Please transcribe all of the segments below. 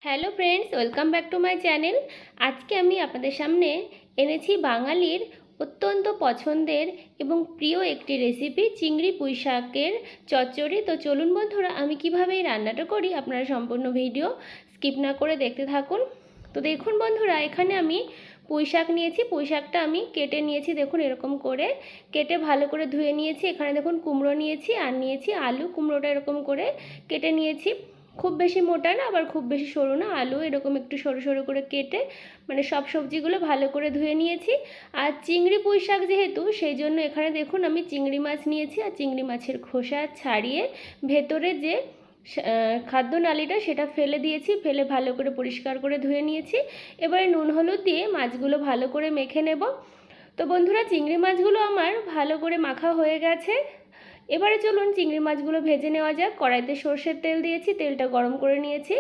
Hello friends, welcome back to my channel. আজকে আমি আপনাদের সামনে এনেছি বাঙালির অত্যন্ত পছন্দের এবং প্রিয় একটি রেসিপি, চিংড়ি পুঁই শাকের চচ্চড়ি। তো চলুন বন্ধুরা, আমি কিভাবে এই রান্নাটা করি আপনারা সম্পূর্ণ ভিডিও স্কিপ না করে দেখতে থাকুন। তো দেখুন বন্ধুরা, এখানে আমি পুঁই শাক নিয়েছি। পুঁই শাকটা আমি কেটে নিয়েছি, দেখুন এরকম করে কেটে ভালো করে ধুয়ে নিয়েছি। এখানে দেখুন কুমড়ো নিয়েছি আর নিয়েছি আলু। কুমড়োটা এরকম করে কেটে নিয়েছি, খুব বেশি মোটা না আবার খুব বেশি সরু না। আলু এরকম একটু সরু সরু করে কেটে মানে সব সবজিগুলো ভালো করে ধুয়ে নিয়েছি। আর চিংড়ি পুঁই শাক যেহেতু, সেই জন্য এখানে দেখুন আমি চিংড়ি মাছ নিয়েছি আর চিংড়ি মাছের খোসা ছাড়িয়ে ভেতরে যে খাদ্য নালীটা সেটা ফেলে দিয়েছি, ফেলে ভালো করে পরিষ্কার করে ধুয়ে নিয়েছি। এবারে নুন হলুদ দিয়ে মাছগুলো ভালো করে মেখে নেব। তো বন্ধুরা, চিংড়ি মাছগুলো আমার ভালো করে মাখা হয়ে গেছে। এবারে চলুন চিংড়ি মাছগুলো ভেজে নেওয়া যাক। কড়াইতে সর্ষের তেল দিয়েছি, তেলটা গরম করে নিয়েছি।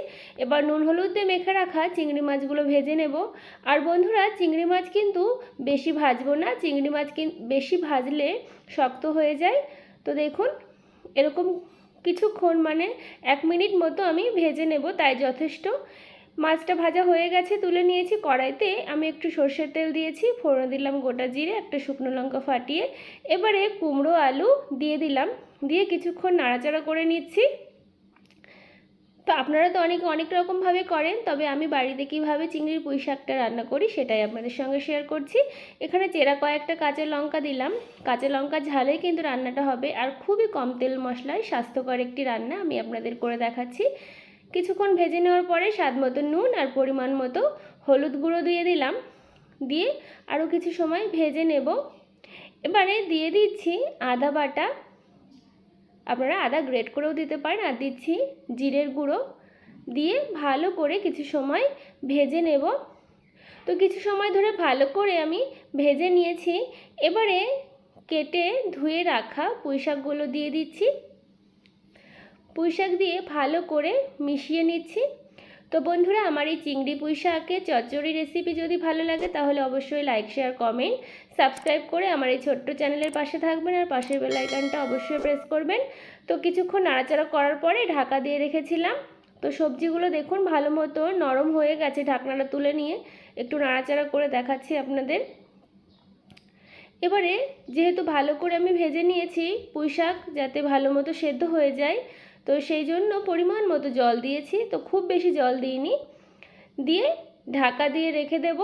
এবার নুন হলুদ দিয়ে মেখে রাখা চিংড়ি মাছগুলো ভেজে নেব। আর বন্ধুরা, চিংড়ি মাছ কিন্তু বেশি ভাজবো না, চিংড়ি মাছ বেশি ভাজলে শক্ত হয়ে যায়। তো দেখুন এরকম কিছুক্ষণ মানে 1 মিনিট মতো আমি ভেজে নেব, তাই যথেষ্ট। মাছটা ভাজা হয়ে গেছে, তুলে নিয়েছি। কড়াইতে আমি একটু সর্ষের তেল দিয়েছি, ফোড়ন দিলাম গোটা জিরে, একটা শুকনো লঙ্কা ফাটিয়ে। এবারে কুমড়ো আলু দিয়ে দিলাম, দিয়ে কিছুক্ষণ নাড়াচাড়া করে নিচ্ছি। তো আপনারা তো অনেক রকমভাবে করেন, তবে আমি বাড়িতে কীভাবে চিংড়ির পুঁই শাকটা রান্না করি সেটাই আপনাদের সঙ্গে শেয়ার করছি। এখানে চেরা কয়েকটা কাঁচা লঙ্কা দিলাম। কাঁচা লঙ্কা ঝালে কিন্তু রান্নাটা হবে, আর খুবই কম তেল মশলায় স্বাস্থ্যকর একটি রান্না আমি আপনাদের করে দেখাচ্ছি। কিছুক্ষণ ভেজে নেওয়ার পরে স্বাদ মতো নুন আর পরিমাণ মতো হলুদ গুঁড়ো দিয়ে দিলাম, দিয়ে আরও কিছু সময় ভেজে নেব। এবারে দিয়ে দিচ্ছি আদা বাটা, আপনারা আদা গ্রেট করেও দিতে পারেন। আর দিচ্ছি জিরের গুঁড়ো, দিয়ে ভালো করে কিছু সময় ভেজে নেব। তো কিছু সময় ধরে ভালো করে আমি ভেজে নিয়েছি। এবারে কেটে ধুয়ে রাখা পুঁই শাকগুলো দিয়ে দিচ্ছি। পুঁই শাক দিয়ে ভালো করে মিশিয়ে নিচ্ছি। তো বন্ধুরা, আমার এই চিংড়ি পুঁই শাকের চচ্চড়ি রেসিপি যদি ভালো লাগে তাহলে অবশ্যই লাইক, শেয়ার, কমেন্ট, সাবস্ক্রাইব করে আমার এই ছোট্ট চ্যানেলের পাশে থাকবেন, আর পাশের বেল আইকনটা অবশ্যই প্রেস করবেন। তো কিছুক্ষণ নাড়াচাড়া করার পরে ঢাকা দিয়ে রেখেছিলাম। তো সবজিগুলো দেখুন ভালো মতো নরম হয়ে গেছে। ঢাকনাটা তুলে নিয়ে একটু নাড়াচাড়া করে দেখাচ্ছি আপনাদের। এবারে যেহেতু ভালো করে আমি ভেজে নিয়েছি পুঁই শাক যাতে ভালো মতো সেদ্ধ হয়ে যায়, তো সেই জন্য পরিমাণ মতো জল দিয়েছি। তো খুব বেশি জল দিইনি, দিয়ে ঢাকা দিয়ে রেখে দেব।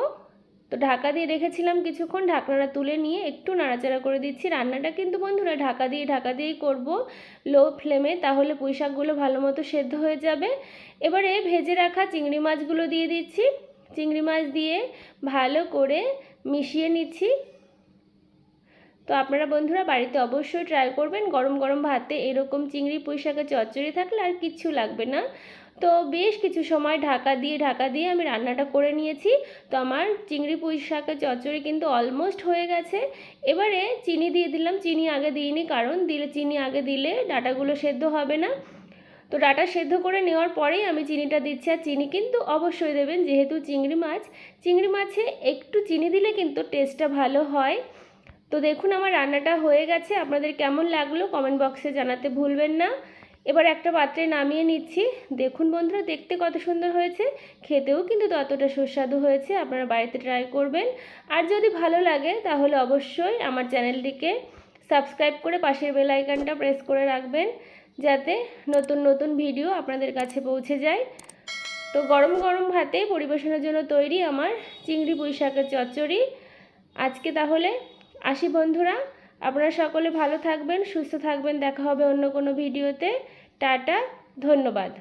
তো ঢাকা দিয়ে রেখেছিলাম কিছুক্ষণ, ঢাকনাটা তুলে নিয়ে একটু নাড়াচাড়া করে দিচ্ছি। রান্নাটা কিন্তু বন্ধুরা ঢাকা দিয়েই করব, লো ফ্লেমে, তাহলে পুঁই শাকগুলো ভালো মতো সেদ্ধ হয়ে যাবে। এবারে ভেজে রাখা চিংড়ি মাছগুলো দিয়ে দিচ্ছি। চিংড়ি মাছ দিয়ে ভালো করে মিশিয়ে নিচ্ছি। তো আপনারা বন্ধুরা বাড়িতে অবশ্যই ট্রাই করবেন। গরম গরম ভাতে এরকম চিংড়ি পুঁই শাকের চচ্চড়ি থাকলে আর কিচ্ছু লাগবে না। তো বেশ কিছু সময় ঢাকা দিয়ে আমি রান্নাটা করে নিয়েছি। তো আমার চিংড়ি পুঁই শাকের চচ্চড়ি কিন্তু অলমোস্ট হয়ে গেছে। এবারে চিনি দিয়ে দিলাম। চিনি আগে দিইনি, কারণ চিনি আগে দিলে ডাঁটাগুলো সেদ্ধ হবে না। তো ডাঁটা সেদ্ধ করে নেওয়ার পরেই আমি চিনিটা দিচ্ছি। আর চিনি কিন্তু অবশ্যই দেবেন, যেহেতু চিংড়ি মাছে একটু চিনি দিলে কিন্তু টেস্টটা ভালো হয়। তো দেখুন আমার রান্নাটা হয়ে গেছে। আপনাদের কেমন লাগলো কমেন্ট বক্সে জানাতে ভুলবেন না। এবার একটা পাত্রে নামিয়ে নিচ্ছি। দেখুন বন্ধুরা, দেখতে কত সুন্দর হয়েছে, খেতেও কিন্তু ততটা সুস্বাদু হয়েছে। আপনারা বাড়িতে ট্রাই করবেন। আর যদি ভালো লাগে তাহলে অবশ্যই আমার চ্যানেলটিকে সাবস্ক্রাইব করে পাশের বেল আইকনটা প্রেস করে রাখবেন, যাতে নতুন নতুন ভিডিও আপনাদের কাছে পৌঁছে যায়। তো গরম গরম ভাতে পরিবেশনের জন্য তৈরি আমার চিংড়ি পুঁই শাকের চচ্চড়ি। আজকে তাহলে আসি বন্ধুরা, আপনারা সকলে ভালো থাকবেন, সুস্থ থাকবেন। দেখা হবে অন্য কোনো ভিডিওতে। টাটা, ধন্যবাদ।